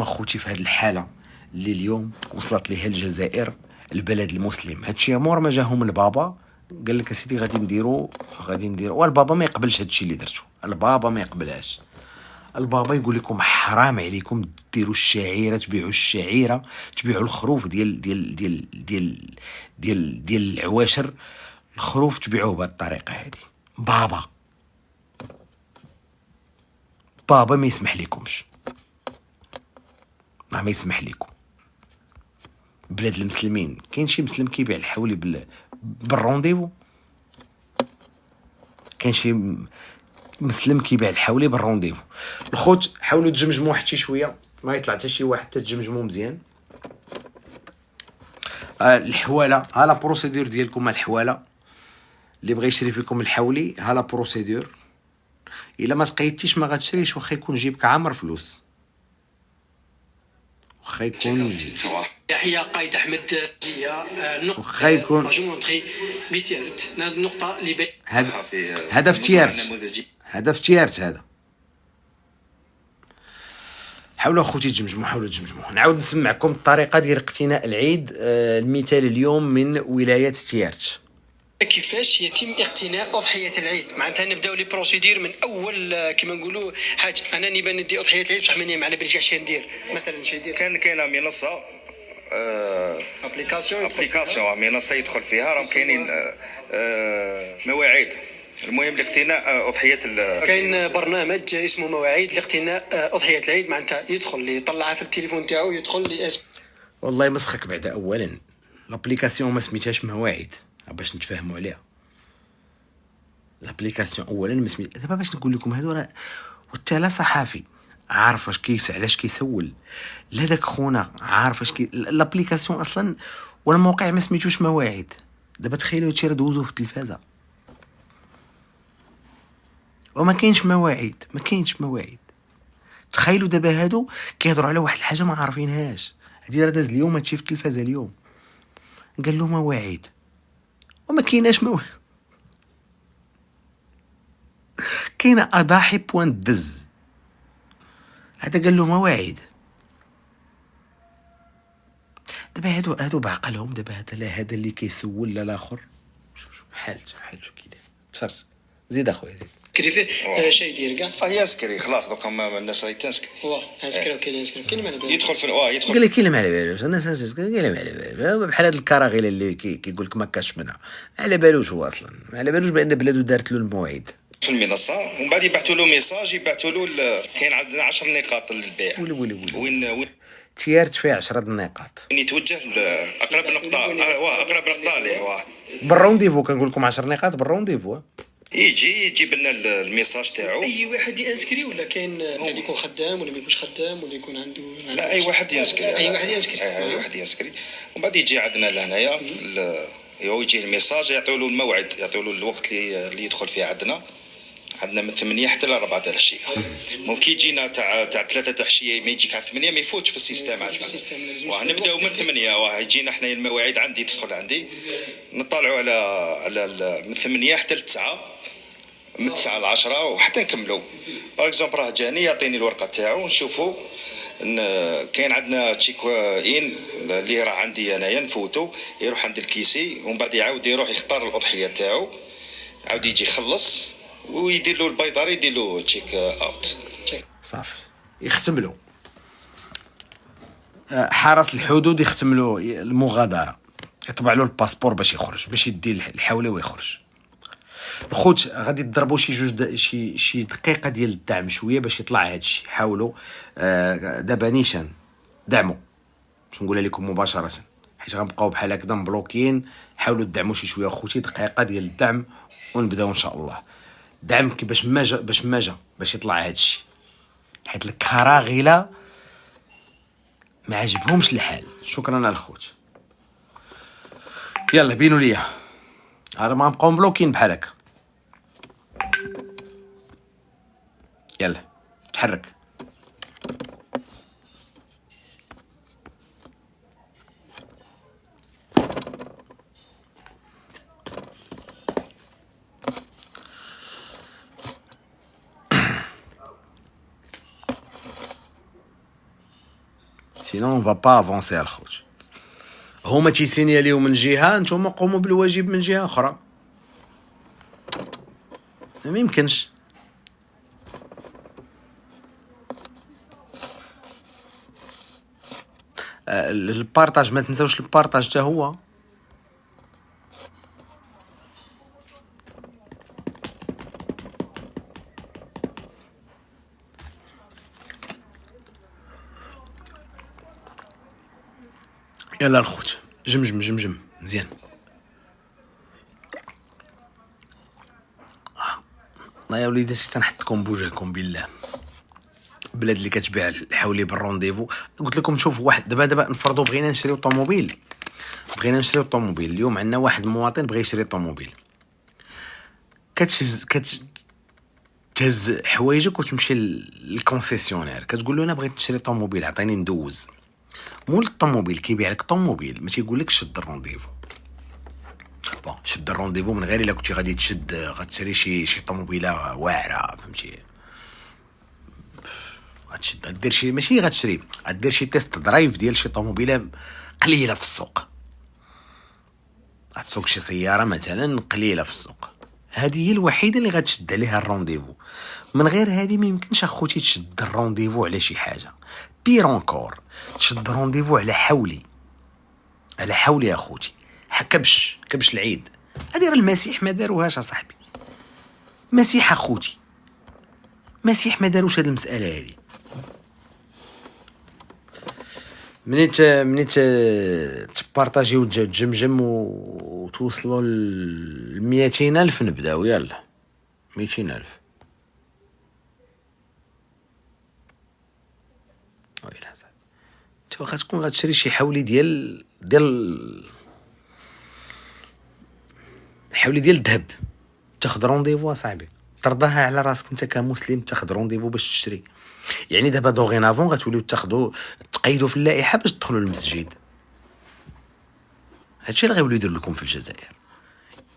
خوتي في هذه الحاله اللي اليوم وصلت ليها الجزائر، البلد المسلم. هادشي مور ما جاهم البابا قال لك اسيدي غادي نديرو والبابا ما يقبلش هادشي اللي درتو، البابا ما يقبلهاش. البابا يقول لكم حرام عليكم ديروا الشعيره، تبيعوا الشعيره، تبيعوا الخروف ديال العواشر، الخروف تبيعوه بهذه الطريقه هذه. بابا ما يسمح لكمش، ما يسمح لكم. بلاد المسلمين كاين شي مسلم كيبيع الحولي بالرونديفو؟ كاين شي مسلم كيبيع الحولي بالرونديفو؟ الخوت حاولوا تجمجموا حتى شويه، ما يطلع حتى شي واحد تجمجموا مزيان. الحواله، ها لا بروسيدور ديالكم. الحواله اللي بغى يشري فيكم الحولي، ها لا بروسيدور. الا ما تقيدتيش ما غتشريش، واخا يكون جيبك عامر فلوس، واخا يكون يحيى قايد احمد جيه واخا يكون مونطري بتيرت النقطه اللي هدف تيارت هذا. حاولوا اخوتي تجمجموا. نعاود نسمعكم الطريقه ديال اقتناء العيد. المثال اليوم من ولايه تيارت. كيفاش يتم اقتناء اضحيه العيد. معناتها نبداو لي بروسيدير من اول كما نقولوا حاجه. انا نبان ندي اضحيه العيد بصح ماني على بالي اش ندير. مثلا شي ندير كاينه منصه ابليكاسيون منصه يدخل فيها، راهم كاينين مواعيد. المهم لاقتناء اضحيه كاين برنامج اسمه مواعيد لاقتناء اضحيه العيد. معناتها يدخل يطلعها في التليفون تاعو، يدخل لي والله مسخك بعدا. اولا لابليكاسيون ما سميتهاش مواعيد باش نتفاهموا عليها. لابليكاسيون اولا ما سميت. دابا باش نقول لكم هادو راه والتالا صحافي عارف اش علاش كيسول. لا داك خونا عارف اش لابليكاسيون اصلا والموقع ما سميتوش مواعيد. دابا تخيلوا هادشي راه دوزوه في التلفازه وما كاينش مواعيد. تخيلوا دابا هادو كيهضروا على واحد الحاجه ما عارفينهاش. هادي راه داز اليوم، هادشي في التلفازه اليوم. قال له مواعيد وما كايناش مواعيد. كاينه اضاحي بوان دز. هذا قال له مواعيد. دابا هادو بعقلهم. دابا هذا اللي كيسول لا الاخر بحال شو كيدير. تفرج زيد اخويا زيد كريفي شي يدير كاع يسكري خلاص. دوكا الناس راهي تنسكري. اسكري كاين ما على يدخل في يدخل قال لك كاين ما على بالوش. الناس قال لي ما على بالوش. بحال هاد الكراغيله اللي كيقول لك ما كاش منها، ما على بالوش هو اصلا. ما على بالوش بان بلادو دارت له الموعد في المنصه، ومن بعد يبعثوا له ميساج، يبعثوا له كاين عندنا 10 نقاط للبيع. وين تيارت فيه 10 نقاط. يتوجه لاقرب نقطه ليه بالرونديفو. كنقول لكم 10 نقاط بالرونديفو. يجيب لنا الميساج تاعو. اي واحد ينسكري ولا كاين اللي يكون خدام ولا ما يكونش خدام ولا يكون عنده؟ لا، اي واحد ينسكري. اي واحد ينسكري. ومن بعد يجي عندنا لهنايا يجي الميساج، يعطيو له الموعد، يعطيو له الوقت اللي يدخل فيه. عندنا من 8 حتى ل 4 تاع العشيه. ممكن يجينا تاع 3 تاع العشيه، ما يجيك على 8 ما يفوتش في السيستم عندنا. نبداو من 8 يجينا حنا المواعيد. عندي تدخل عندي نطلعوا على من 8 حتى ل 9، من 9 ل 10 وحتى نكملوا. باغ اكزومبل راه جاني يعطيني الورقه تاعو نشوفوا. كاين عندنا تشيك ان اللي راه عندي انايا نفوتو، يروح عند الكيسي ومن بعد يعاود يروح يختار الاضحيه تاعو، عاود يجي يخلص ويدير له البيطري، يدير له تشيك اوت صافي. يختم له حرس الحدود، يختم له المغادره، يطبع له الباسبور باش يخرج، باش يدي الحوله ويخرج. الخوت غادي تضربوا شي دقيقه ديال الدعم شويه باش يطلع هادشي. حاولوا دابا نيشان دعموا، باش نقولها لكم مباشره، حيت غنبقاو بحال هكذا مبلوكين. حاولوا تدعموا شي شويه اخوتي، دقيقه ديال الدعم ونبداو ان شاء الله. دعم باش يطلع هادشي، حيت الكراغيله ما عجبهمش الحال. شكرا الخوت. يلا بينوا ليا، راه ما نبقاو مبلوكين بحال هكا. يلا تحرك. سينون اون فا با افونسي الخوت. هما تيسينياليو من جهه، نتوما قوموا بالواجب من جهه اخرى. ما يمكنش. البارطاج ما تنساوش البارطاج حتى هو. يلا الخوت جمجم جمجم مزيان. الله يا وليداتي تنحطكم بوجهكم بالله. بلاد اللي كتبيع الحولي بالرونديفو. قلت لكم شوف واحد دابا نفرضوا بغينا نشريو طوموبيل. اليوم عندنا واحد المواطن بغى يشري طوموبيل. تهز حوايجك وتمشي للكونسيسيونير، كتقول له انا بغيت نشري طوموبيل عطيني ندوز. مول الطوموبيل كيبيع لك طوموبيل، ما تيقول لك شد الرونديفو. بون شد الرونديفو من غير الا كنتي غادي غتشري شي طوموبيله واعره، فهمتي؟ غدير شي ماشي غتشري، غدير شي تيست درايف ديال شي طوموبيله قليله في السوق. غتسوق شي سياره مثلا قليله في السوق، هذه هي الوحيده اللي غتشد عليها الرونديفو. من غير هذه ما يمكنش اخوتي تشد الرونديفو على شي حاجه. بيرونكور تشد رونديفو على حولي يا اخوتي. كبش العيد. هادي راه المسيح ما داروهاش اصاحبي. مسيح اخوتي، مسيح ما داروش هاد المساله هادي. منيت تبارطاجيو تجمجم وتوصلوا ل 200,000 نبداو. يلا 200,000. ويلا تو غتكون غتشري شي حولي ديال الحولي ديال الذهب. تاخذ رونديفو صاحبي، ترضاها على راسك انت كمسلم تاخذ رونديفو باش تشري. يعني دابا دوغينافون غتوليو تقيدوا في اللائحه باش تدخلوا للمسجد. هادشي اللي غيوليو يديروا لكم في الجزائر.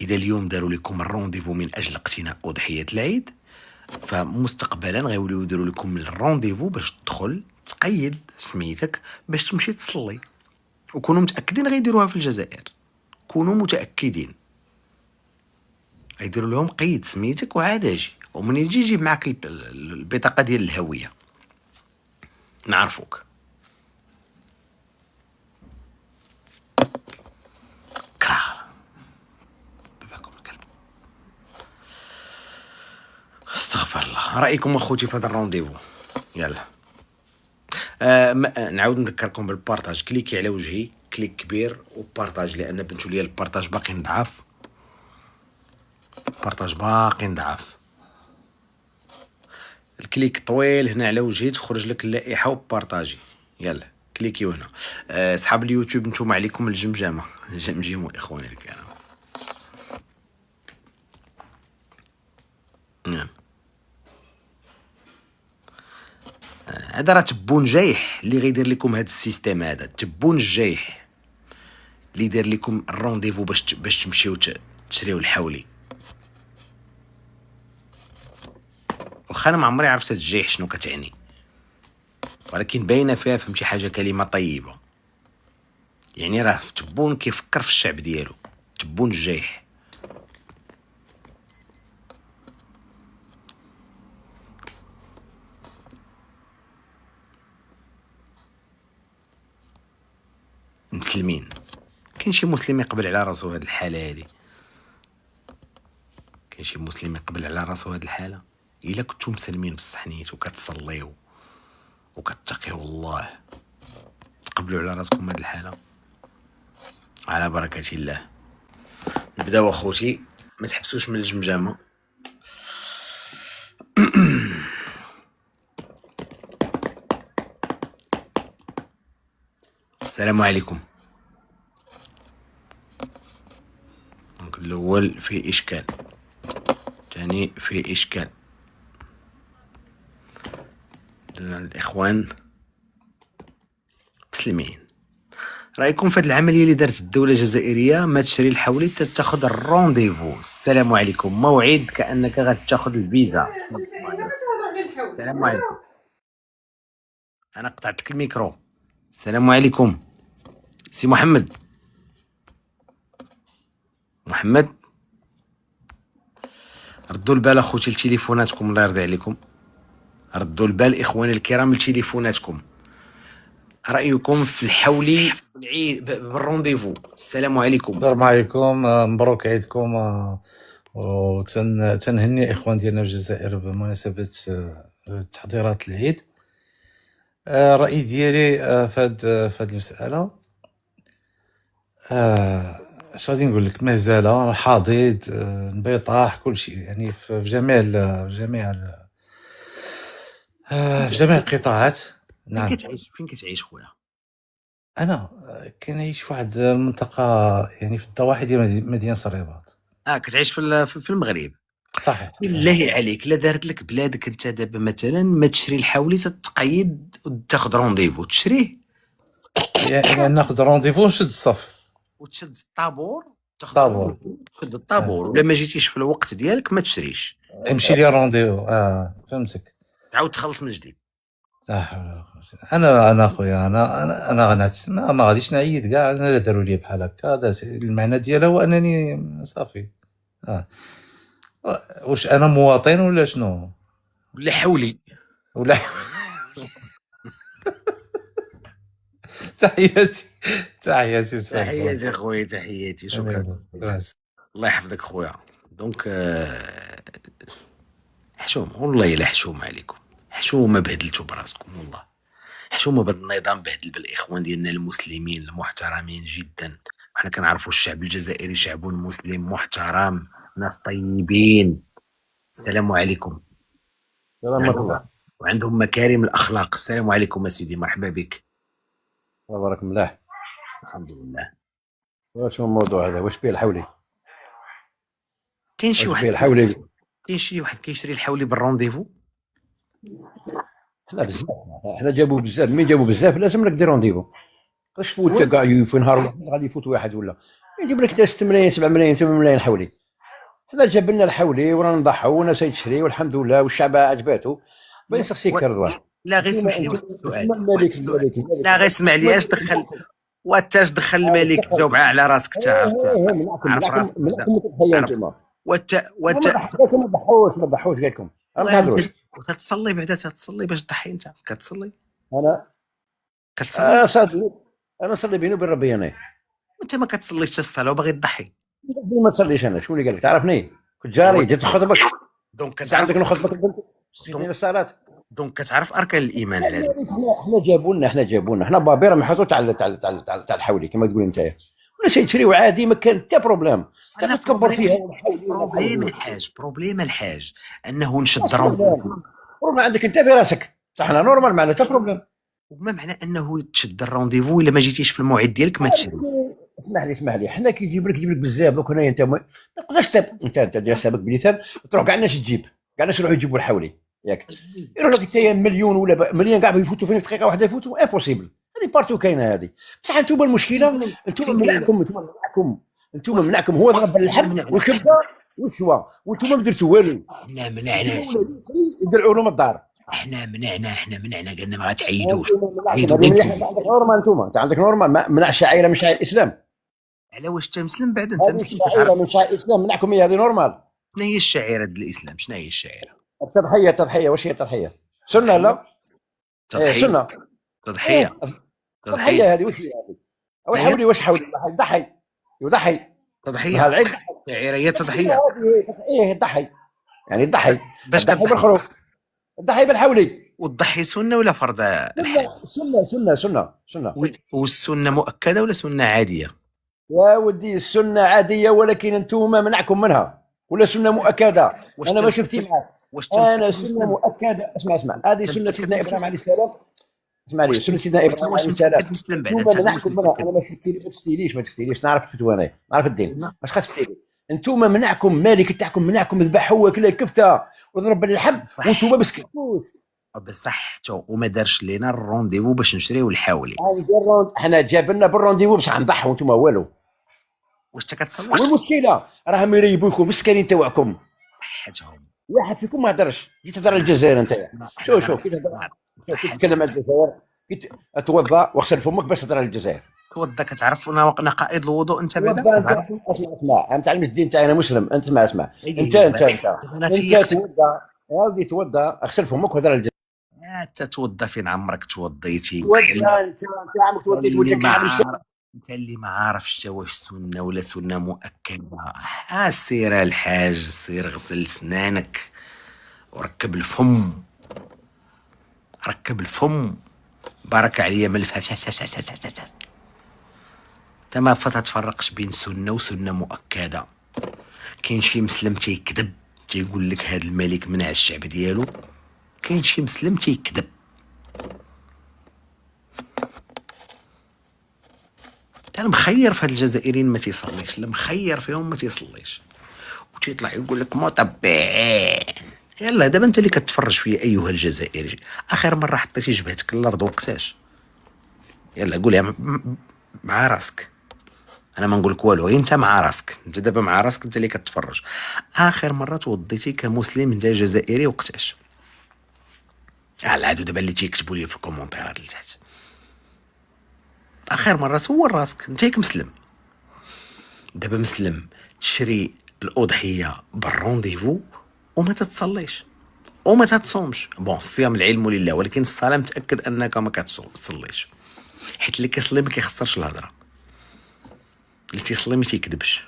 اذا اليوم داروا لكم الرونديفو من اجل اقتناء اضحيه العيد، فمستقبلا غيوليو يديروا لكم الرونديفو باش تدخل تقيد سميتك باش تمشي تصلي. وكونوا متاكدين غيديروها في الجزائر، كونوا متاكدين غيديروا لهم قيد سميتك وعاد اجي، ومن يجي يجيب معك البطاقه ديال الهويه نعرفوك. كراه باباكم الكلب. استغفر الله. رايكم اخوتي في هذا الرونديفو؟ يلا نعاود نذكركم بالبارطاج. كليكي على وجهي كليك كبير وبارطاج، لان بنتو ليا البارطاج باقي نضعف. الكليك طويل هنا على وجهي تخرج لك اللائحه وبارطاجي. يلا كليكيو هنا. اصحاب اليوتيوب نتوما عليكم الجمجمه، جمجموا اخواني الكرام. هذا راه تبون جايح اللي غيدير لكم هذا السيستم. هذا تبون الجايح اللي يدير لكم الرونديفو باش تمشيو تشريو الحولي. واخا انا ما عمري عرفت الجيح شنو كتعني، ولكن باينه فيها فهمتي حاجه كلمه طيبه. يعني راه تبون كيفكر في الشعب ديالو. تبون الجيح. مسلمين. كاين شي مسلم يقبل على راسو هاد الحاله هادي؟ كاين شي مسلم يقبل على راسو هاد الحاله؟ الا كنتو مسلمين بصح نيت وكتصليو وكتقيو الله، تقبلوا على راسكم هاد الحاله؟ على بركه الله. نبداو اخوتي، ما تحبسوش من الجمجمه. السلام عليكم. الاول فيه اشكال، الثاني فيه اشكال. الاخوان مسلمين، رايكم في هذه العمليه اللي دارت الدوله الجزائريه؟ ما تشري الحولي تاخذ الرونديفو. السلام عليكم. موعد كانك غتاخذ الفيزا. السلام عليكم. انا قطعت لك الميكرو. السلام عليكم سي محمد. محمد ردوا البال اخوتي لتليفوناتكم، الله يرضي عليكم، ردوا البال اخواني الكرام لتليفوناتكم. رايكم في الحولي بالرونديفو؟ السلام عليكم. السلام عليكم، مبروك عيدكم، وتنهني اخوان ديالنا في الجزائر بمناسبه تحضيرات العيد. الراي ديالي في هاد المساله، اش غادي نقول لك، مهزله، حضيض، انبطاح، كل شيء، يعني في جميع القطاعات. نعم. فين كتعيش خويا؟ انا كنعيش في واحد المنطقه، يعني في الضواحي ديال مدينه الرباط. كتعيش في المغرب؟ صحيح. بالله عليك، لا دارت لك بلادك انت دابا مثلا ما تشري الحولي، تتقيد وتاخذ رونديفو تشريه، يعني ناخذ رونديفو ونشد الصف وتشد الطابور، تاخذ طابور. تشد الطابور، ولا ما جيتيش في الوقت ديالك ما تشريش، يمشي لي رونديفو. فهمتك. تعاود تخلص من جديد. لا حول ولا قوه. انا خويا، انا ما غاديش نعيد كاع. انا لا داروا لي بحال هكا، المعنى ديالها هو انني صافي. واش انا مواطن ولا شنو ولا حولي ولا تحياتي تحياتي استاذ. خويا، تحياتي، شكرا. الله يحفظك خويا. دونك حشوم والله، الا حشوم عليكم، حشومه بهدلتوا براسكم والله، حشومه بهذا النظام بهدل بالاخوان ديالنا المسلمين المحترمين جدا. حنا كنعرفوا الشعب الجزائري شعب مسلم محترم، ناس طيبين. السلام عليكم. سلام الله. وعندهم مكارم الاخلاق. السلام عليكم سيدي، مرحبا بك. بارك ملاح. الحمد لله. واش هو الموضوع هذا؟ واش بيه الحولي؟ كاين شي واحد الحولي، كاين شي واحد كيشري الحولي بالرونديفو؟ حنا بزاف، حنا جابوا بزاف، مين جابوا بزاف لازم لك دير رونديفو. واش فوت كاع في نهار واحد غادي يفوت واحد، ولا يجيب لك 6 ملايين 7 ملايين 8 ملايين حولي. حنا جاب لنا الحولي ورانا نضحوا والناس تشري والحمد لله، والشعب عجباتو. بغيت نسقسيك رضوان، لا غير اسمح لي واحد السؤال. لا غير اسمع لي، اش دخل واتاش دخل الملك؟ جاوب على راسك انت، عرف راسك. وانت ما تضحوش قال لكم ما تهضروش. تتصلي بعدا، تتصلي باش تضحي؟ انت كتصلي؟ انا كتصلي؟ صاد انا نصلي بيني وبين ربي. انا وانت ما كتصليش الصلاه وباغي تضحي؟ ما تصليش. انا شكون اللي قال لك؟ تعرفني كنت جاري جيت خطبك، دونك انت عندك نخطبك البنت تسقسيني الصلاه. دونك كتعرف اركان الايمان. على حنا جابوا لنا حنا بابيره محطوط تاع الحولي كما تقول انت، ولا شي تشريو عادي، ما كان حتى بروبليم. تكبر فيها بروبليم الحاج انه نشد رونديفو. ما عندك انت براسك صح، انا نورمال، معنا حتى بروبليم. وما معنى انه تشد الرونديفو الا ما جيتيش في الموعد ديالك ما تشري؟ اسمح لي حنا كيجيب لك بزاف. دوك هنايا انت ما تقدرش انت دير حسابك بليثان تروح كاع الناس تجيب، كاع الناس يروحوا يجيبوا الحولي ياك، يروح لك انت مليون ولا مليون كاع يفوتوا في دقيقه واحده، يفوتوا امبوسيبل. هذه بارتو كاينه هذه. بصح انتم المشكله، انتم منعكم هو ضرب اللحم والكبده والشوا، وانتم ما درتوا والو. حنا منعنا يدلعوا لهم الدار. حنا منعنا قلنا ما غتعيدوش. عيدوا عندك نورمال، انت عندك نورمال، منع شعيره من شعائر الاسلام. على واش انت مسلم؟ بعد انت مسلم شعيره من شعائر الاسلام منعكم هي، هذه نورمال. شنو هي الشعيره ديال الاسلام؟ شنو هي الشعيره؟ التضحيه. واش هي التضحيه؟ سنه لا؟ سنه. تضحيه هذه واش هي هذه؟ او حولي واش حولي؟ يضحي تضحيه العيد. شعيره هي تضحيه. يضحي يعني يضحي باش تضحي بالخروف، تضحي بالحولي. وتضحي سنه ولا فرض؟ سنه. والسنه مؤكده ولا سنه عاديه؟ يا ودي السنه عاديه، ولكن انتم منعكم منها، ولا سنه مؤكده. انا ما شفتي معك. انا سنه مؤكده. اسمع هذه سنه سيدنا ابراهيم عليه السلام. اسمع لي، سنه سيدنا ابراهيم عليه السلام انتم منعكم منها. انا ما تفتيليش نعرف فتوى، انا نعرف الدين، واش خاص تفتيلي؟ انتم منعكم مالك تاعكم، منعكم ذبحوا كلا كفته وضرب اللحم، وانتم ما سكتوش. بصح وما دارش لينا الرونديفو باش نشريو الحولي. حنا جاب لنا بالرونديفو بصح نضحوا، وانتم والو. واش انت كتصلي؟ والمشكله راهم يريبوكم مسكينين تاعكم، حاجهم واحد فيكم ما هدرش. جيت تهضر على الجزائر انت. شوف كي تهضر، كي تتكلم على الجزائر اتوضا واغسل فمك باش تهضر على الجزائر. توضا كتعرف نقائض الوضوء انت بعدا؟ توضا انت. اسمع انا متعلم الدين تاعي، انا مسلم. انت اسمع انت توضا يا ودي، توضا اغسل فمك وهضر على الجزائر. انت توضا فين عمرك توضيتي؟ توضا انت عمرك توضيت وجهك كامل. انت اللي ما عارفش واش سنه ولا سنه مؤكده. سير الحاج، سير غسل سنانك وركب الفم، ركب الفم. بارك عليا من الفم. انت ما تفرقش بين سنه وسنه مؤكده. كاين شي مسلم تيكذب تيقول لك هذا الملك منع الشعب ديالو، كاين شي مسلم تيكذب. انا مخير في هاد الجزائريين ما تيصليش، لا مخير فيهم ما تيصليش، وتيطلع يقول لك متبعين. يلا دابا انت اللي كتفرج فيا ايها الجزائري، اخر مره حطيتي جبهتك للارض وقتاش؟ يلا قولها مع راسك. انا ما نقول لك والو، غير انت مع راسك، انت دابا مع راسك، انت اللي كتفرج. اخر مره توضيتي كمسلم انت جزائري وقتاش؟ العادو دابا اللي تيكتبوا لي في الكومونتيرات اللي تحت. اخر مره سول راسك انت كمسلم. دابا مسلم تشري الاضحيه بالرونديفو وما تتصليش وما تتصومش. بون الصيام العلم لله، ولكن الصلاه متاكد انك ما كتصليش، حيت اللي كيصلي ما كيخسرش الهضره، اللي تيصلي ما تيكذبش.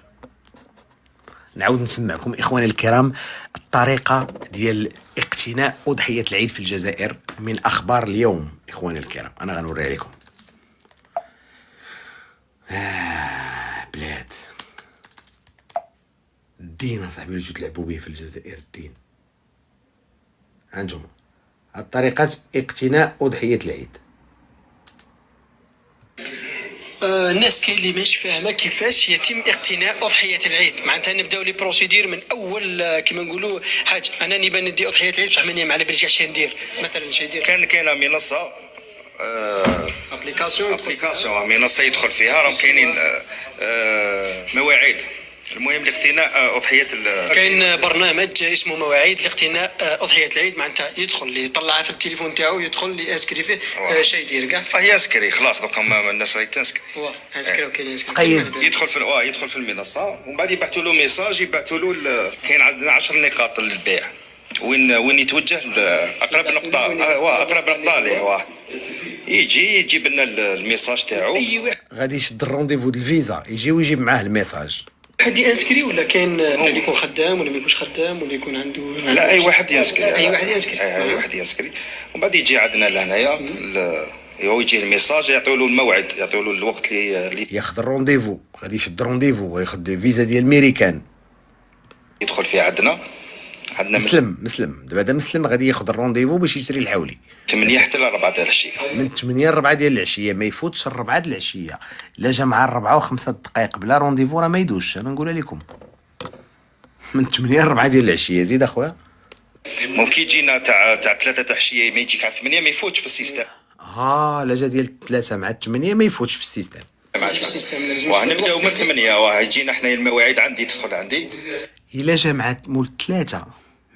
نعاود نسمعكم اخواني الكرام الطريقه ديال اقتناء اضحيه العيد في الجزائر من اخبار اليوم. اخواني الكرام انا غنوري عليكم. بلاد الدين اصاحبي اللي تلعبوا به في الجزائر، الدين. هانتوما هاد طريقه اقتناء اضحيه العيد. الناس كاين اللي ماشي فاهمه كيفاش يتم اقتناء اضحيه العيد. معناتها نبداو لي بروسيدير من اول كيما نقولوا حاج. انا نبي ندي اضحيه العيد بصح ماني مع بالك اش ندير. مثلا شي يدير كاينه منصه ابليكاسيون منصه يدخل فيها، راهم كاينين مواعيد. المهم لاقتناء اضحيه كاين برنامج اسمه مواعيد لاقتناء اضحيه العيد. معناتها يدخل يطلعها في التليفون تاعو، يدخل ياسكري فيه شي يدير كاع. هي اسكري خلاص، دوكا الناس راهي تنسكري. اسكري وكاين يدخل في المنصه ومن بعد يبعثوا له ميساج، يبعثوا له كاين عندنا 10 نقاط للبيع، وين يتوجه اقرب نقطه. اقرب نقطه ليه يجي يجيب لنا الميساج تاعو. غادي يشد الرونديفو ديال الفيزا، يجي ويجيب معاه الميساج. واحد ينسكري ولا كاين اللي يكون خدام ولا ما يكونش خدام ولا يكون عنده؟ لا اي واحد ينسكري. اي واحد ينسكري ومن بعد يجي عندنا لهنايا يجي الميساج، يعطيو له الموعد، يعطيو له الوقت اللي ياخذ الرونديفو. غادي يشد الرونديفو وياخذ الفيزا ديال الميريكان يدخل فيها. عندنا مسلم دابا مسلم غادي ياخذ الرونديفو باش يشري الحولي 8 حتى ل 4 تاع العشيه. من 8 ل 4 ديال العشيه، ما يفوتش 4 د العشيه. الا جا مع 4 و5 دقائق بلا رونديفو راه ما يدوش. انا نقولها لكم من 8 ل 4 ديال العشيه. زيد اخويا. ممكن يجينا تاع 3 تاع العشيه، ما يجيك على 8 ما يفوتش في السيستم. لا جا ديال 3 مع 8 ما يفوتش في السيستم. نبداو من 8 يجينا حنايا المواعيد عندي، تدخل عندي. الا جا مع مول 3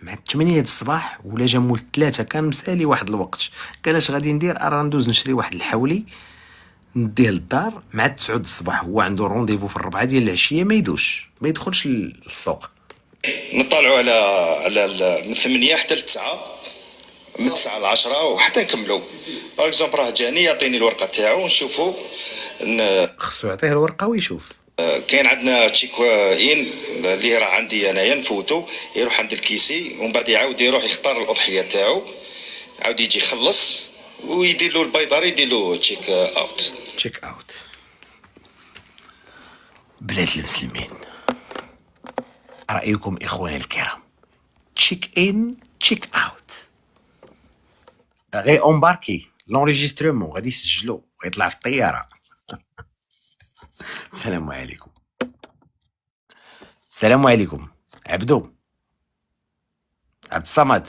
مع 8 د الصباح، ولا جا مول 3 كان مسالي واحد الوقت، قال اش غادي ندير؟ راه ندوز نشري واحد الحولي نديه للدار مع 9 د الصباح. هو عنده رونديفو في 4 ديال العشيه، ما يدخلش للسوق. نطلعوا على من 8 حتى ل 9، من 9 ل 10 وحتى نكملوا. باغ اكزومبل راه جاني يعطيني الورقه تاعو نشوفوا. خصو يعطيه الورقه ويشوف. كاين عندنا تشيك ان اللي راه عندي انايا نفوتو، يروح عند الكيسي ومن بعد يعاود يروح يختار الاضحيه تاعو، عاود يجي يخلص ويدير له البيضاري يدير له تشيك اوت. بلاد المسلمين، رايكم اخواني الكرام؟ تشيك ان تشيك اوت، غير امباركي لونجسترومون غادي يسجلوا ويطلع في الطياره. السلام عليكم. السلام عليكم. عبد الصمد.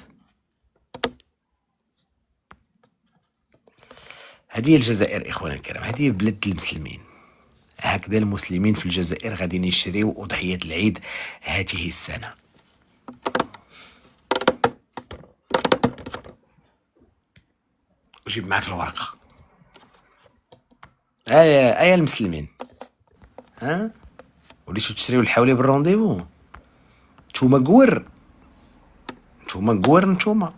هذه الجزائر اخواني الكرام، هذه بلاد المسلمين. هكذا المسلمين في الجزائر غادي يشريو اضحيه العيد هذه السنه. وجيب معك الورقه. ايا المسلمين، ها وليتو تشريو الحولي بالرونديفو. نتوما كور، نتوما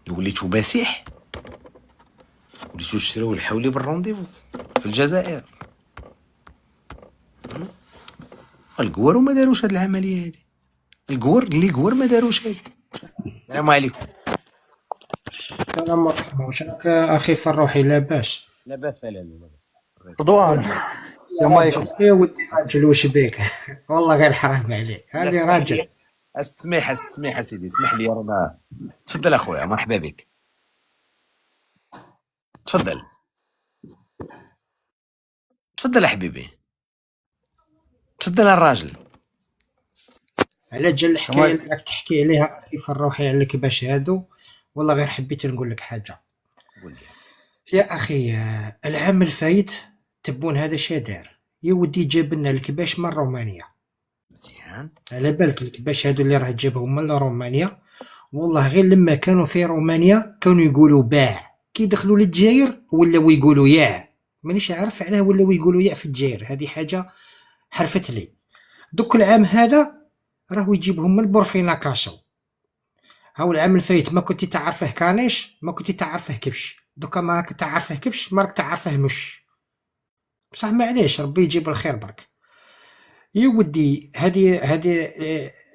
وليتو مسيح، وليتو تشريو الحولي بالرونديفو في الجزائر. الكوار وما داروش هاد العمليه هادي، الكوار ما داروش هادي. السلام عليكم. السلام مرحبا، واش راك اخي فروحي لاباس؟ لاباس لا رضوان السلام عليكم. يا ودي راجل واش بيك؟ والله غير حرام عليك، هذه راجل. استسمح سيدي، اسمح لي رانا. تفضل اخويا، مرحبا بك، تفضل يا حبيبي، تفضل الراجل. على جال الحكايه اللي راك تحكي عليها اخي فروحي على كيفاش هادو، والله غير حبيت نقول لك حاجه. قول لي يا اخي العام الفايت تبون هذا شا دار يا ودي، جاب لنا الكباش من رومانيا. مزيان. على بالك الكباش هادو اللي راه جابهم من رومانيا، والله غير لما كانوا في رومانيا كانوا يقولوا باع، كي دخلوا للجزائر ولاو يقولوا ياع. مانيش عارف علاه ولاو يقولوا ياع في الجزائر، هذه حاجه حرفت لي. دوك العام هذا راهو يجيبهم من بورفينا كاسو. هاو العام الفايت ما كنتي تعرفه كانيش، ما كنتي تعرفه كبش، دوكا ما راك تعرفه كبش، ما راك تعرفه مش. بصح معليش، ربي يجيب الخير برك. يا ودي هذه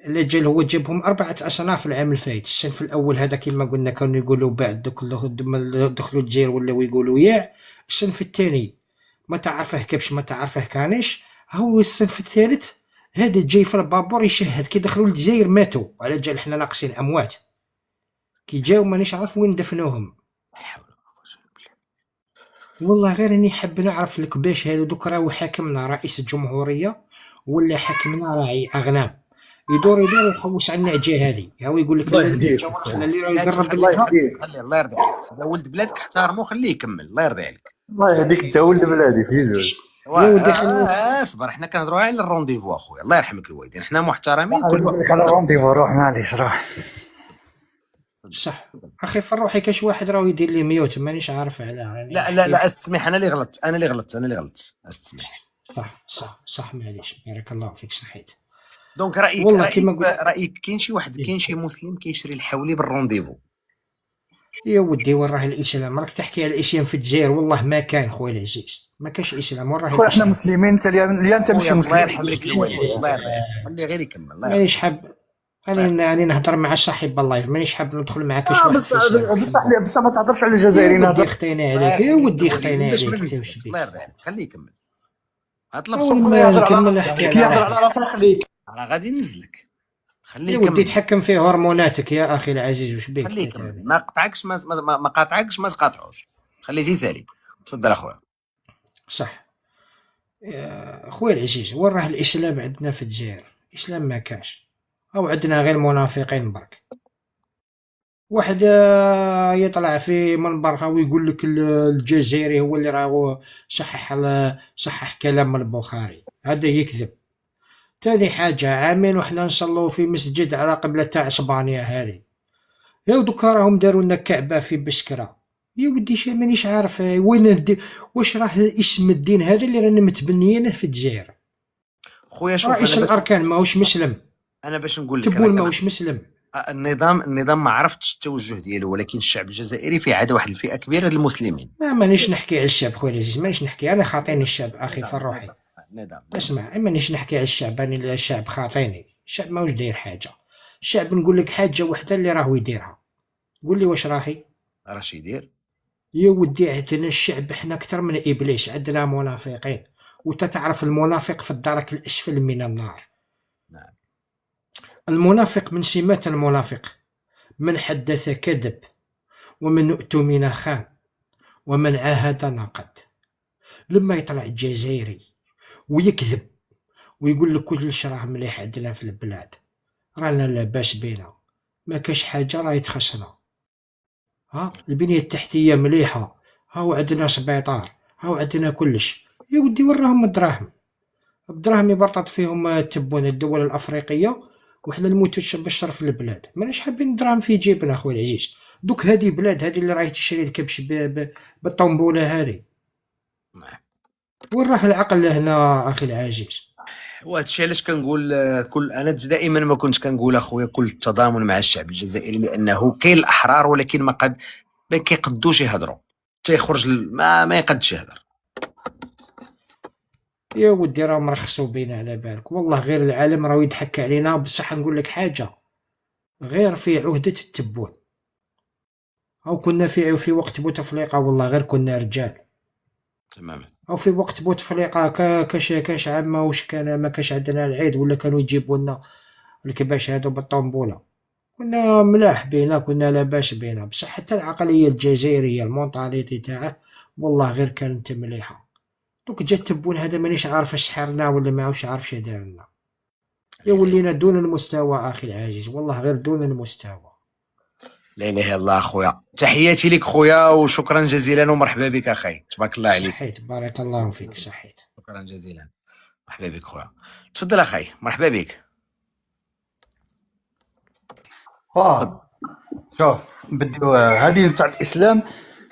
الاجل هو جابهم 4 أصناف العام الفايت. الصنف الاول هذا كما قلنا كانوا يقولوا بعد دوك دخلوا الجزائر ولاو يقولوا يا. الصنف الثاني ما تعرفه كبش، ما تعرفه كانيش. هو الصنف الثالث هذا جاي في البابور يشهد، كي دخلوا للجزائر ماتوا، على جال حنا ناقصين اموات، كي جاو مانيش عارف وين دفنوهم. والله غير اني حاب نعرف الكباش هادو. دوك راهو حاكمنا رئيس الجمهوريه ولا حاكمنا راعي اغنام، يدور يحوس على النعجه هذه. هاو يقول لك الله يهديك. اللي راه يقرب الله يهديك، خلي الله يرضي عليك، هذا ولد بلادك احترمه، خليه يكمل، الله يرضي عليك. الله يهديك، انت ولد بلادي في زوج. اصبر، حنا كنهضروا على الرونديفو اخويا، الله يرحمك الوالدين، حنا محترمين كل نقول لك على رونديفو، روح معليش روح. صح اخي فروحي، كاش واحد راه يدير لي ميوت مانيش عارف علاه. لا استسمح، انا اللي غلطت، استسمح. صح معليش، بارك الله فيك، صحيت. دونك رايك كاين شي مسلم كيشري الحولي بالرونديفو؟ يا ودي وين راه الاسلام؟ راك تحكي على الاسلام في الجزائر، والله ما كان خويا العزيز، ما كانش الاسلام. وين راه خويا احنا مسلمين، انت اليوم انت ماشي مسلم. الله يرحم لك الوالدين، الله يرحم، خليه غير يكمل. مانيش حاب انا نهضر مع صاحب اللايف، مانيش حاب ندخل معاك كاش واحد بصح ما تهضرش على الجزائريين. ودي خطينا عليك، يا ودي خطينا عليك، الله يرضي عليك، خليه يكمل. اطلب كيهضر على راسه خليك، راه غادي ننزلك، خليه يكمل. يكمل. ودي تحكم في هرموناتك يا اخي العزيز، واش بيك؟ خليه يكمل، ما قطعكش، ما قاطعكش، ما تقاطعوش، خليه يسالي. تفضل اخويا. صح يا خويا العزيز، وين راه الاسلام عندنا في الجزائر؟ الاسلام ما كاش، او عندنا غير منافقين برك. واحد يطلع في منبر ويقول لك الجزائري هو اللي راهو صحح كلام البخاري، هذا يكذب. تاني حاجة عامين وحنا نصلوا في مسجد على قبلة تاع اسبانيا هذه، يا دوكا راهم داروا لنا كعبة في بسكرة. يا ودي مانيش عارف وين واش راه اسم الدين هذا اللي رانا متبنيينه في الجزائر. خويا شوف، رئيس الاركان ماهوش مسلم، انا باش نقول لك تبول ماهوش مسلم. النظام ما عرفتش التوجه ديالو، ولكن الشعب الجزائري فيه عاد واحد الفئه كبيره ديال المسلمين. مانيش نحكي على الشعب خويا العزيز، مانيش نحكي، انا خاطيني الشعب اخي فروحي. اسمع، مانيش نحكي على الشعب، انا الشعب خاطيني، الشعب ماهوش داير حاجه. الشعب نقول لك حاجه وحده اللي راهو يديرها، قول لي واش راهي؟ راش يدير؟ يا ودي عندنا الشعب احنا اكثر من ابليس، عندنا منافقين، وتتعرف المنافق في الدرك الاسفل من النار. نعم. المنافق من سمات المنافق من حدث كذب، ومن اؤتمن خان، ومن عاهد نقد. لما يطلع الجزائري ويكذب ويقول لك كلش راه مليح عندنا في البلاد، رانا لاباس بينا، ما كاش حاجه راه يتخصنا. البنيه التحتيه مليحه، هاو عندنا سبيطار، هاو عندنا كلش. يا ودي وراهم الدراهم، الدراهم يبرطط فيهم تبون الدول الافريقيه، وحنا نموتو بالشر في البلاد، ماناش حابين دراهم في جيبنا اخويا العزيز. دوك هذه بلاد هذه اللي راهي تشري الكبش بالطنبوله هذه، وين راح العقل هنا اخي العزيز؟ وهذا الشيء علاش كنقول كل انا دائما ما كنت كنقول اخويا كل التضامن مع الشعب الجزائري، لانه كاين الاحرار ولكن ما كيقدوش يهضروا، تيخرج ما يقدش يهضر. يا ودي راه مرخصوا بينا على بالك، والله غير العالم راه يضحك علينا. بصح نقول لك حاجه، غير في عهده التبون، او كنا في وقت بوتفليقه والله غير كنا رجال. تماما. او في وقت بوتفليقه كاش عامه واش كان ما كاش عندنا العيد، ولا كانوا يجيبوا لنا الكباش هادو بالطنبوله، كنا ملاح بينا، كنا لاباس بينا. بصح حتى العقليه الجزائريه المونطاليتي تاعه والله غير كانت مليحه. دوك جا التبون هذا مانيش عارف اش سحرنا ولا ما عارفش اش دار لنا. يا ولينا دون المستوى اخي العزيز، والله غير دون المستوى. لا اله الا الله اخويا، تحياتي لك خويا وشكرا جزيلا ومرحبا بك اخي، تبارك الله عليك. صحيت، بارك الله فيك. صحيت، شكرا جزيلا، مرحبا بك خويا. تفضل اخي، مرحبا بك. شوف بدو هذه تاع الاسلام،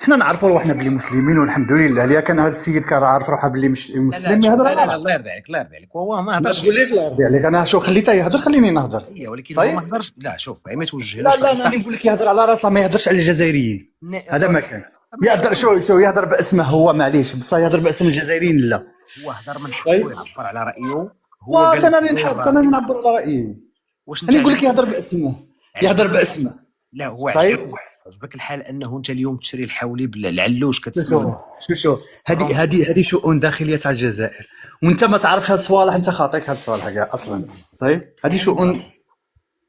حنا نعرفوا روحنا بلي مسلمين والحمد لله. اللي كان هذا السيد كان عارف روحه بلي مش مسلم يهضر لا على الله يرضي عليك، الله يرضي عليك، وهو ما ما هضرش. تقوليش الله يرضي عليك، انا شو خليته يهضر، خليني نهضر. هي ولكن صحيح؟ هو ما هضرش. لا شوف ما لا توجهلوش. لا انا نقول لك يهضر على راسه، ما يهضرش على الجزائريين. هذا ما كان يهضر شو يهضر باسمه هو، معليش بصح يهضر باسم الجزائريين لا. هو هضر من حقه طيب. يعبر على رايه. هو قال انا نعبر على رايي. واش انا نقول لك يهضر باسمه، يهضر باسمه. لا هو طيب. عجبك الحال انه انت اليوم تشري الحولي بالعلوش كتسمع. شو هذه شؤون داخليه تاع الجزائر، وانت ما تعرفش هاد الصوالح، انت خاطيك هاد الصوالح كاع اصلا. طيب هذه شؤون،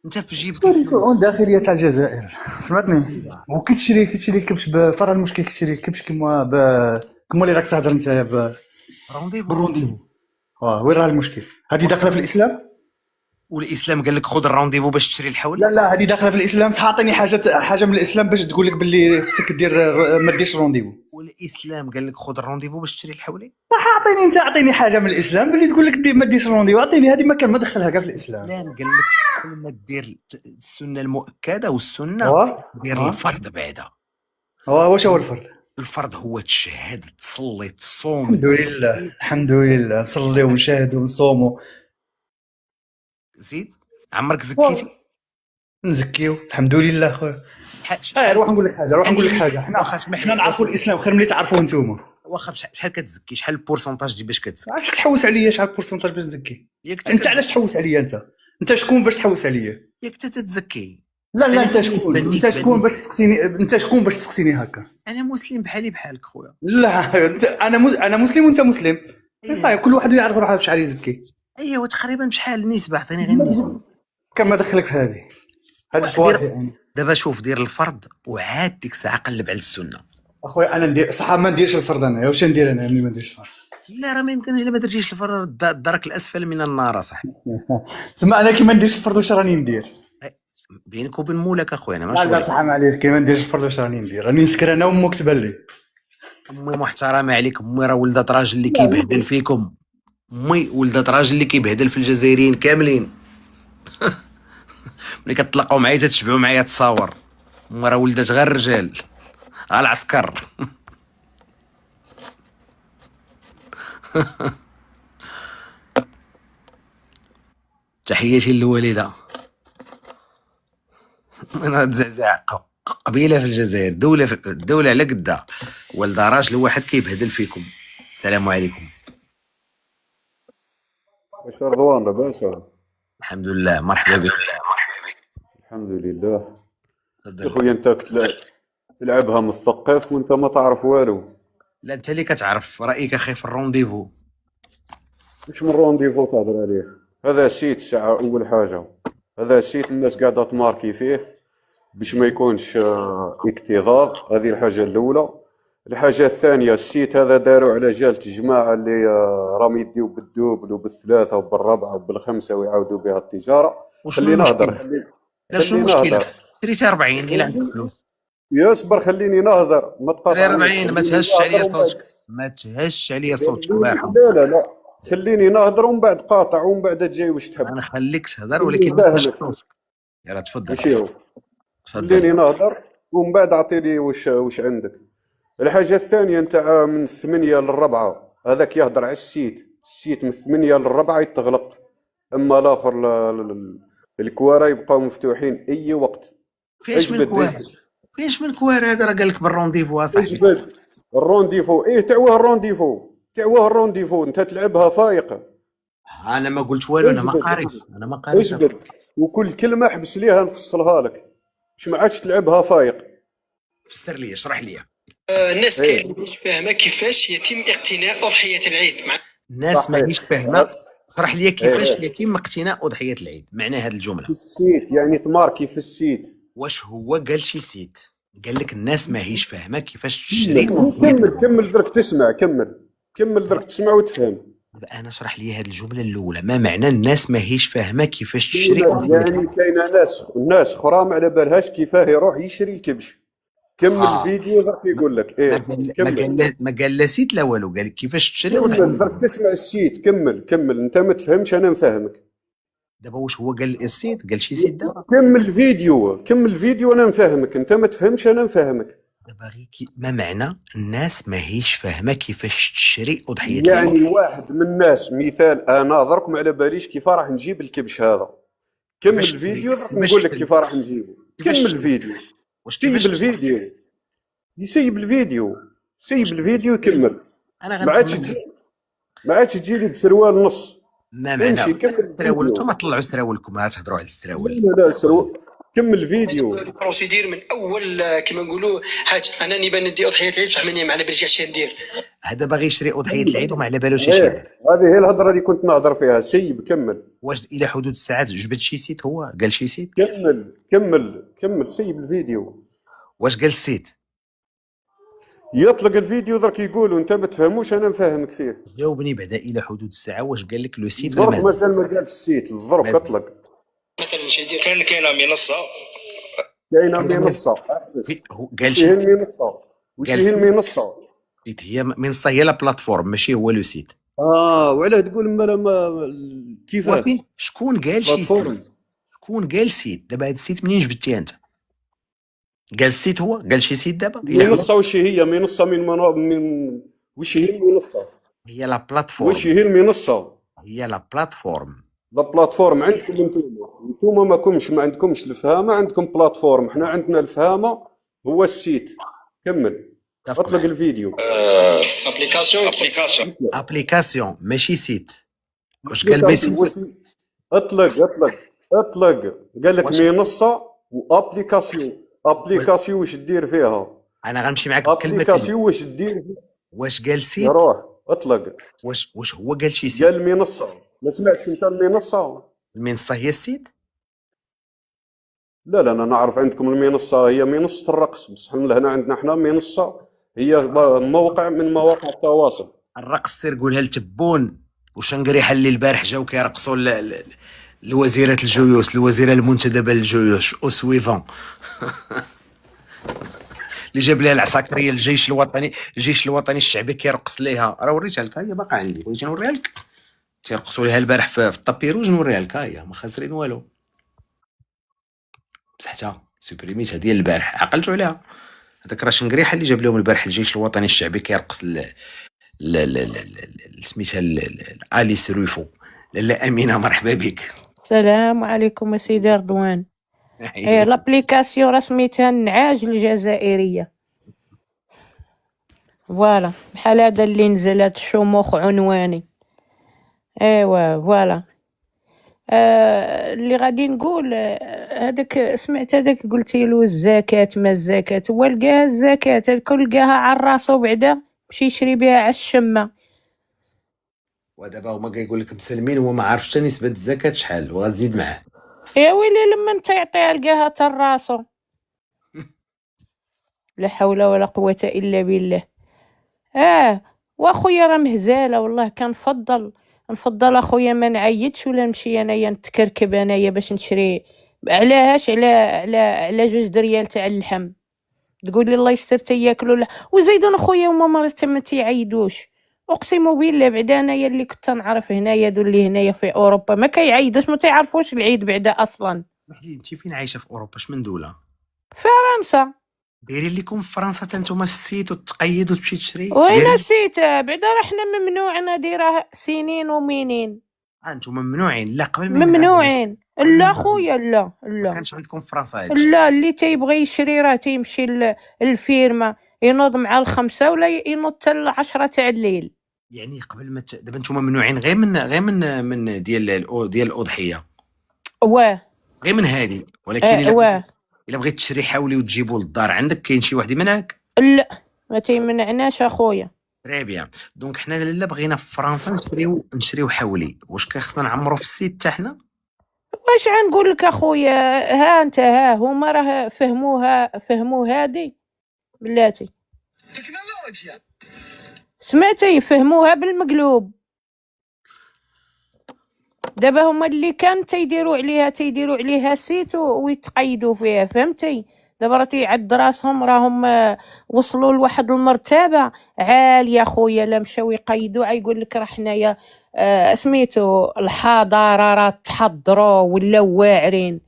انت في جيبك هذه شؤون داخليه تاع الجزائر، سمعتني. وكتشري الكبش بفرع المشكل، كتشري الكبش كما كما اللي راك تهضر انت بالرونديفو. وين راه المشكل؟ هذه داخله في الاسلام. والاسلام قال لك خذ الرونديفو باش تشري الحول. لا هذه داخله في الاسلام. تعطيني حاجه من الاسلام باش تقول لك باللي خصك ما ديرش رونديفو. والاسلام قال لك خذ الرونديفو باش تشري الحولي. اعطيني حاجه من الاسلام باللي تقول لك ما ديرش رونديفو. اعطيني هذه، ما كان ما دخلها كاع في الاسلام. لا قال لك كل ما دير السنه المؤكده والسنه دير الفرض بعدا. واش هو الفرض؟ الفرض هو تشهد، تصلي، تصوم. الحمد لله نصلي ونشاهد ونصوموا. زيد عمرك زكيتي؟ نزكيو الحمد لله خويا. روح نقول لك حاجه، حنا نعرفوا الاسلام خير ملي تعرفوه نتوما. واخا شحال كتزكي؟ شحال البورسونتاج ديال باش كتزكي؟ علاش تحوس عليا؟ شحال البورسونتاج باش نزكي؟ انت علاش تحوس عليا؟ انت شكون باش تحوس عليا؟ ياك تتزكي. لا انت شكون باش تسقسيني؟ انت شكون باش تسقسيني هكا؟ انا مسلم بحالي بحالك خويا. لا انا مسلم وانت مسلم. صحيح كل واحد يعرف روحه بشحال يزكي. ايوا تقريبا بشحال النسبه؟ عطيني غير النسبه. كان ما دخلك في هذه الصوالح يعني. دابا شوف دير الفرض وعاد ديك الساعه قلب على السنه. اخويا انا ندير صح، ما نديرش الفرض. انا واش ندير انا ملي ما نديرش الفرض؟ لا راه ما يمكنش الا ما درتيش الفرض، الدرك الاسفل من النار صاحبي. تسمى انا كي ما نديرش الفرض واش راني ندير؟ بينك وبين مولاك اخويا انا ماشي. لا صح معليش، كي ما نديرش الفرض واش راني ندير؟ راني نسكر انا وامك تبان لي. امي محترمه عليك، امي راه ولدت راجل اللي كيبهدل فيكم. امي ولدت راجل اللي كيبهدل في الجزائريين كاملين. ملي كتطلقوا معايا تتشبعوا معايا تصاور. امي راه ولدت غير الرجال، غير العسكر. تحياتي للوالده من هاد الزعزع. قبيله في الجزائر، دوله على قدها، والده راجل واحد كيبهدل فيكم. السلام عليكم. واش رضوان لاباس؟ الحمد لله، مرحبا بك. الحمد لله. يا خويا انت تلعبها مثقف وانت ما تعرف والو. لا انت اللي كتعرف رايك اخي في الرونديفو. واش من رونديفو تهضر عليه؟ هذا سيت ساعه اول حاجه، هذا سيت الناس قاعده تماركي فيه باش ما يكونش اكتظاظ. هذه الحاجه الاولى. الحاجه الثانيه، السيت هذا داروا على جالة جماعه اللي راهم يديو بالدوبل وبالثلاثه وبالربعه وبالخمسه ويعاودوا بها التجاره. خليني نهضر. خليني نهضر. شريت 40 الى عندك فلوس. يا صبر خليني نهضر، ما تقاطعنيش. 40 ما تهش عليا صوتك، ما تهش عليا صوتك الله يرحمك. لا خليني نهضر ومن بعد قاطع ومن بعد تجي واش تحب. انا خليك تهضر ولكن ما تهش صوتك. يلا تفضل. ماشي هو. خليني نهضر ومن بعد اعطيني واش عندك. الحاجه الثانيه نتاع من 8 ل4 هذاك يهضر على السيت من 8 ل4 يتغلق، اما الاخر الكوارا يبقاو مفتوحين اي وقت. فيش من كوار، فيش من كوار هذا راه قال لك بالرونديفو اصاحبي. اجبد الرونديفو، تعواه الرونديفو انت تلعبها فايق. انا ما قلت والو، انا ما قاريش اجبد، وكل كلمه حبس ليها نفصلها لك، باش ما عادش تلعبها فايق. فسر لي، اشرح لي. الناس كاين مش فاهمه كيفاش يتم اقتناء اضحيه العيد. الناس ماهيش فاهمه. اشرح لي كيفاش يتم اقتناء اضحيه العيد، معنى هذه الجمله. في السيت يعني تماركي في السيت. واش هو قال شي سيت؟ قال لك الناس ماهيش فاهمه كيفاش تشري. كمل درك تسمع، كمل درك تسمع وتفهم. انا اشرح لي هذه الجمله الاولى، ما معنى الناس ماهيش فاهمه كيفاش تشري؟ يعني كاينه ناس اخرى ما على بالهاش كيفاه يروح يشري الكبش. كمل الفيديو درك يقول لك ما قال لا سيت لا والو، قال كيفاش تشري. كمل درك تسمع السيت. كمل انت ما تفهمش انا نفهمك. دابا واش هو قال السيت؟ قال شي سيت دابا؟ كمل الفيديو انا نفهمك، انت ما تفهمش انا نفهمك. دابا غير ما معنى الناس ماهيش فاهمه كيفاش تشري اضحيه يعني واحد من الناس، مثال انا درك ما على باليش كيف راح نجيب الكبش هذا. كمل الفيديو درك نقول لك كيف راح نجيبه. كمل الفيديو. سيب الفيديو كمل. انا ما عادش تجي لي بسروال نص. ما معنى السراول؟ نتوما طلعوا سراولكم، ما تهضروا على السراول. لا السراول. كمل الفيديو. البروسيدير من اول كيما نقولوا حاج انا نبي ندي اضحيه العيد بصح ماني على بالي اش ندير. هذا باغي يشري اضحيه العيد وما على بالوش اش يدير. هذه هي الهضره اللي كنت نهضر فيها. سيب كمل. واش الى حدود الساعات جبد شي سيت؟ هو قال شي سيت؟ كمل سيب الفيديو. واش قال السيت؟ يطلق الفيديو درك يقولوا انت ما تفهموش انا نفهمك فيه. جاوبني بعدا الى حدود الساعه واش قال لك لو سيت ولا مازال ما قالش السيت. الظرف اطلق. مثلا شي يدير كاينه منصه قال شي هي المنصه هي منصه، هي لا بلاتفورم ماشي هو لو سيت. وعلاه تقول ما كيفاش؟ شكون قال شي سيت؟ شكون قال سيت؟ دابا هذا السيت منين جبتيه انت؟ قال السيت هو قال شي سيت دابا؟ منصه واش هي منصه من واش هي المنصه؟ هي لا بلاتفورم. واش هي المنصه؟ هي لا بلاتفورم. لا بلاتفورم عندكم انتوما ما عندكمش الفهامه، عندكم بلاتفورم. حنا عندنا الفهامه هو السيت. كمل اطلق الفيديو. ابليكاسيون ماشي سيت. واش قال بيسيت؟ اطلق قال لك منصه وابليكاسيون واش دير فيها؟ انا غنمشي معاك بكلمه. ابليكاسيون واش دير فيها؟ واش قال سيت؟ روح اطلق. واش هو قال شي سيت؟ قال المنصه. ما سمعتش انت المنصه هي السيت؟ لا انا نعرف عندكم المنصه هي منصه الرقص، بصح هنا عندنا حنا منصه هي موقع من مواقع التواصل. الرقص سير قولها لتبون وشنقريحه اللي البارح جاو كيرقصوا لوزيره الجيوش، الوزيره المنتدبه للجيوش اوسويفون اللي جاب لها العساكريه الجيش الوطني الشعبي كيرقص ليها. راه وريتها لك، هي باقا عندي، بغيتي نوريها لك. تيرقصوا ليها البارح في الطابيروج، نوريها لك. هي ما خاسرين والو، مسحتها سوبريميتها ديال البارح، عقلتوا عليها. هذاك راه شنقريحه اللي جاب لهم البارح الجيش الوطني الشعبي كيرقص سميتها اليس روفو. لاله امينه مرحبا بك. السلام عليكم سيدي رضوان. لابليكاسيون راه سميتها النعاج الجزائريه. فوالا بحال هذا اللي نزل هاد الشموخ عنواني. ايوا فوالا. اللي غادي نقول هذاك سمعت هذاك قلتي له الزكاه ما الزكاه، هو لقاها الزكاه الكل لقاها على راسو بعدا مشي يشري بها على الشمه. ودابا هما كيقول لك مسلمين وما ما عارفش نسبه الزكاه شحال وغتزيد معاه. يا ويلي لما انت يعطيها لقاها تا راسو. لا حول ولا قوه الا بالله. واخويا راه مهزاله والله. كنفضل اخويا ما نعيطش ولا نمشي انايا نتكركب انايا باش نشري. علاش على 2 دريال تاع اللحم تقول لي الله يستر تياكلوا لا وزيدون اخويا وما ما تيعيدوش. اقسم بالله بعدا انايا اللي كنت نعرف هنايا دول اللي هنايا في اوروبا ما كيعيدوش، ما تعرفوش العيد بعدا اصلا. انت فين عايشه في اوروبا؟ اش من دوله؟ فرنسا. دايرين لكم في فرنسا حتى نتوما السيت وتقيد وتمشي تشري وين السيت بعدا راه حنا ممنوع ناديره سنين ومنين انتوما ممنوعين لا قبل من ممنوعين. لا خويا لا ما لا كانش عندكم في فرنسا هادشي لا، اللي تيبغي يشري راه تيمشي للفيرما ينوض مع 5 ولا ينوض حتى 10 تاع الليل. يعني قبل ما دابا نتوما ممنوعين غير من ديال الاضحيه واه غير من هذه، ولكن واه الا بغيت تشري حاولي وتجيبو للدار عندك كاين شي واحد يمنعك. لا ما تيمنعناش اخويا. تري بيان. دونك حنا لالا بغينا في فرنسا نشريو حولي، واش كيخصنا نعمرو في السيت حتى حنا؟ واش غنقول لك اخويا، ها انت ها هما راه فهموا هادي بلاتي تكنولوجيا، سمعتي فهموها بالمقلوب. دابا هما اللي كان تيديروا عليها سيت ويتقيدوا فيها، فهمتي؟ دابا راه تيعد راسهم راهم وصلوا لواحد المرتبه عاليه خويا، لا مشاو يقيدوا يقول لك راه حنايا سميتو الحضاره راه تحضروا ولاو واعرين.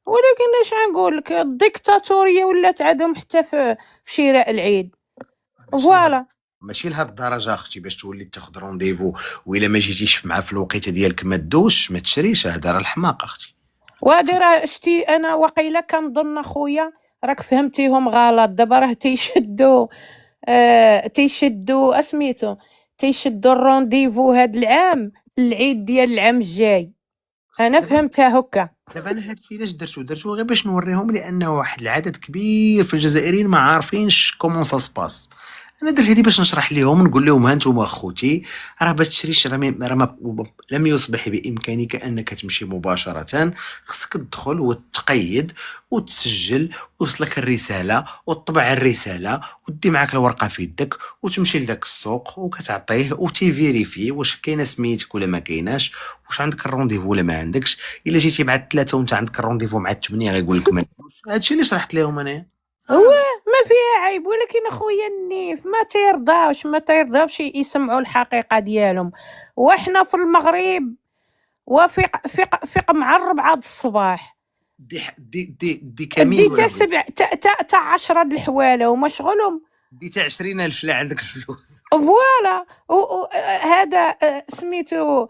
ولكن اش غنقول لك، الديكتاتوريه ولات عندهم حتى في شراء العيد. فوالا ماشي لهاد الدرجه اختي باش تولي تاخذ رونديفو وإلا ما جيتيش معاه في الوقيته ديالك ما تدوش ما تشريش، هذا راه الحماق اختي. وهادي راه شتي انا وقيله كنظن اخويا راك فهمتيهم غلط. دابا راه تيشدوا اسميتو تيشدوا الرونديفو هاد العام العيد ديال العام الجاي. انا فهمتها هكا. دابا انا هادشي علاش درتو غير باش نوريهم لانه واحد العدد كبير في الجزائريين ما عارفينش كومون سا سباس. انا درت هادي باش نشرح لهم نقول لهم ها انتم اخوتي راه باش تشريش لم يصبح بامكانك انك تمشي مباشره، خصك تدخل وتقيد وتسجل ويوصلك الرساله وتطبع الرساله ودي معاك الورقه في يدك وتمشي لذاك السوق وكتعطيه وتيفيريفي واش كاينه سميتك ولا ما كايناش، واش عندك الرونديفو ولا ما عندكش. الا جيتي مع 3 وانت عندك الرونديفو مع 8 غيقول لك ما كاينش. هادشي اللي شرحت لهم انا. ما فيها عيب، ولكن اخويا النيف ما تيرضاوش يسمعوا الحقيقه ديالهم. وحنا في المغرب وفق مع 4 الصباح دي كامل دي تا 10 د الحواله ومشغولهم دي تا 20,000 لا عندك الفلوس. فوالا هذا سميتو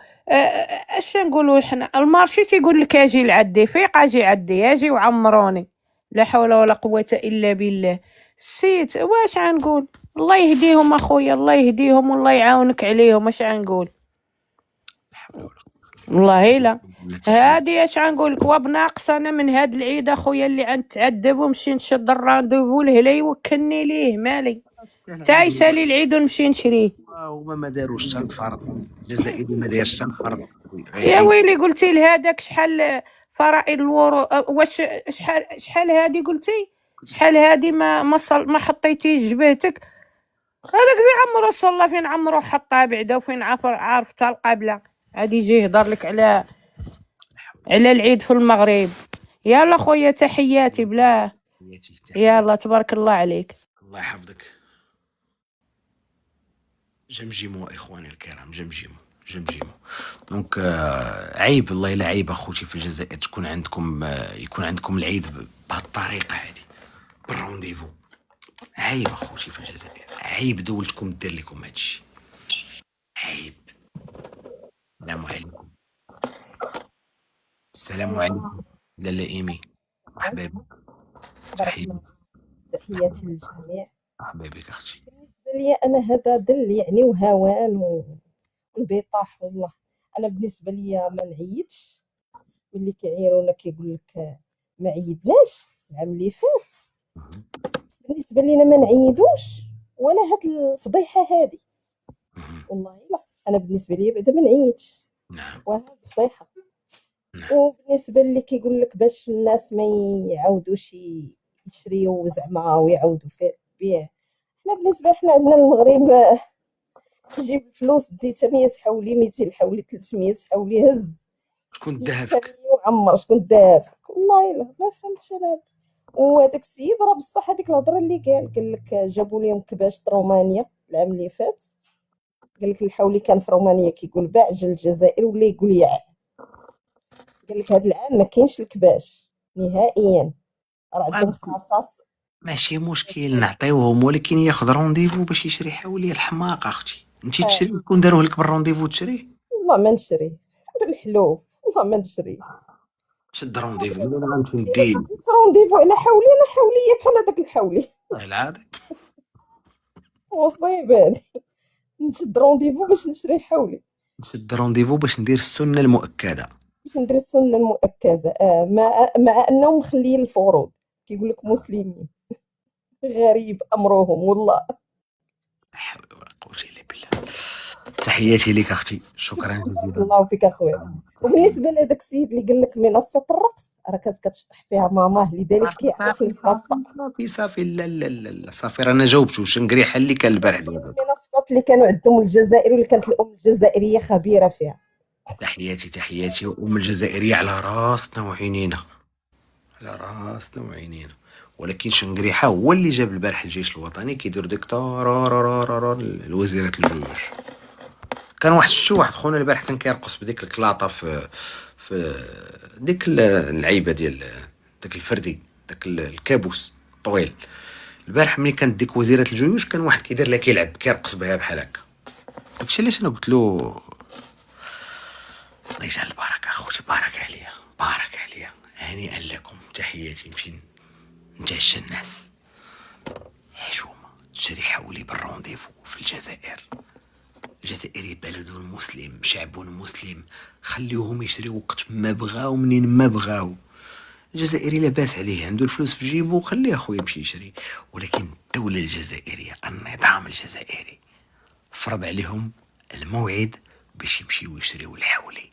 اش نقولوا حنا المارشي تيقول لك اجي العدي فيق اجي وعمروني. لا حول ولا قوة إلا بالله. السيت واش غنقول، الله يهديهم اخويا، الله يهديهم والله يعاونك عليهم. اش غنقول والله لا هادي اش غنقول لك. وبناقص انا من هاد العيد اخويا اللي غنتعذب ونمشي نشد الراندوفو لهلا يوكلني ليه مالي تا يسالي العيد ونمشي نشريه. هما ما داروش حتى الفرض الجزائري ما دارش حتى الفرض. يا ويلي قلتي لهذاك شحال فرائض الورو واش شحال هادي قلتي شحال هادي ما حطيتي جبهتك. هذاك فين عمرو صلى فين عمرو حطها بعدا وفين عرفتها القبله غادي يجي يهضر لك على العيد في المغرب. يلا خويا تحياتي بلا يلا تبارك الله عليك. الله يحفظك. جمجموا اخواني الكرام جمجموا. دونك عيب الله الا عيب اخوتي في الجزائر تكون عندكم يكون عندكم العيد بهالطريقه هذه بالرونديفو. عيب اخوتي في الجزائر، عيب دولتكم دير لكم هادشي، عيب. السلام عليكم. السلام عليكم لاله ايمي مرحبا بك. تحياتي للجميع. مرحبا بك اختي. بالنسبه لي انا هذا دل يعني وهوان وانبطاح. والله انا بالنسبه لي ما نعيدش ملي كيعيرونا كيقول لك ما عيدناش العام اللي فات. بالنسبه لينا ما نعيدوش ولا هاد الفضيحه هذه. والله لا انا بالنسبه لي بعدا ما نعيدش وهاد الفضيحه. وبالنسبه اللي كيقول لك باش الناس ما يعاودوش يشريو زعما ويعاودوا في البيع، حنا بالنسبه حنا عندنا المغرب تجيب الفلوس ديتها 100 حولي 200 حولي 300 حولي هز. شكون دافك وعمر شكون دافك؟ والله الا ما فهمتش انا. وهذاك السيد راه بصح هذيك الهضره اللي قال لك جابوا لهم كباش رومانيا العام اللي فات، قال لك الحولي كان في رومانيا كيقول باع جا الجزائر ولا يقول يعاء. قال لك هذا العام ما كاينش الكباش نهائيا، راه عندهم خصاص ماشي مشكل نعطيوهم، ولكن ياخذ رونديفو باش يشري حولي. الحماق اختي انت تشري يكون داروه لك بالرونديفو تشري. والله ما نشري بالحلوف، والله ما نشري. شد رونديفو ولا غنمشي الا ندير شديت رونديفو على حولي، انا حوليه بحال هذاك الحولي العاده. مصيبه هادي. نشد رونديفو باش نشري حولي، نشد رونديفو باش ندير السنه المؤكده. باش ندير السنه المؤكده. مع انهم مخليين الفروض، كيقول لك مسلمين. غريب امرهم والله. لا حول ولا قوه الا بالله. تحياتي لك اختي، شكرا بارك جزيلا. الله فيك اخويا. وبالنسبه لهذاك السيد اللي قال لك منصه الرقص، راه كانت كتشطح فيها ماماه، لذلك كيعرف المنصه. صافي لا لا لا لا صافي رانا جاوبتو. شنقريحه اللي كان البارح ديال المنصات اللي كانوا عندهم الجزائر، واللي كانت الام الجزائريه خبيره فيها. تحياتي ام الجزائريه على راسنا وعينينا، على راسنا وعينينا. ولكن شنقريحه هو اللي جاب البارح الجيش الوطني كيدير ديكتور لوزيره الجيوش. كان واحد شتو واحد خونا البارح كان كيرقص بديك الكلاطه في ديك اللعيبه ديال داك الفردي، داك الكابوس الطويل. البارح ملي كانت ديك وزيره الجيوش كان واحد كيدير لها كيلعب كيرقص بها بحال هكا. داكشي علاش انا قلت له الله يجعل البركه اخوتي، بارك عليا بارك عليا، هنيئا لكم. تحياتي. نمشي نتعشى الناس. حشومه تشري حولي بالرونديفو في الجزائر. الجزائري بلد مسلم، شعب مسلم، خليوهم يشريو وقت ما بغاو منين ما بغاو. الجزائري لاباس عليه، عنده الفلوس في جيبو، خليه اخويا يمشي يشري. ولكن الدولة الجزائرية، النظام الجزائري فرض عليهم الموعد باش يمشيو يشريو الحولي.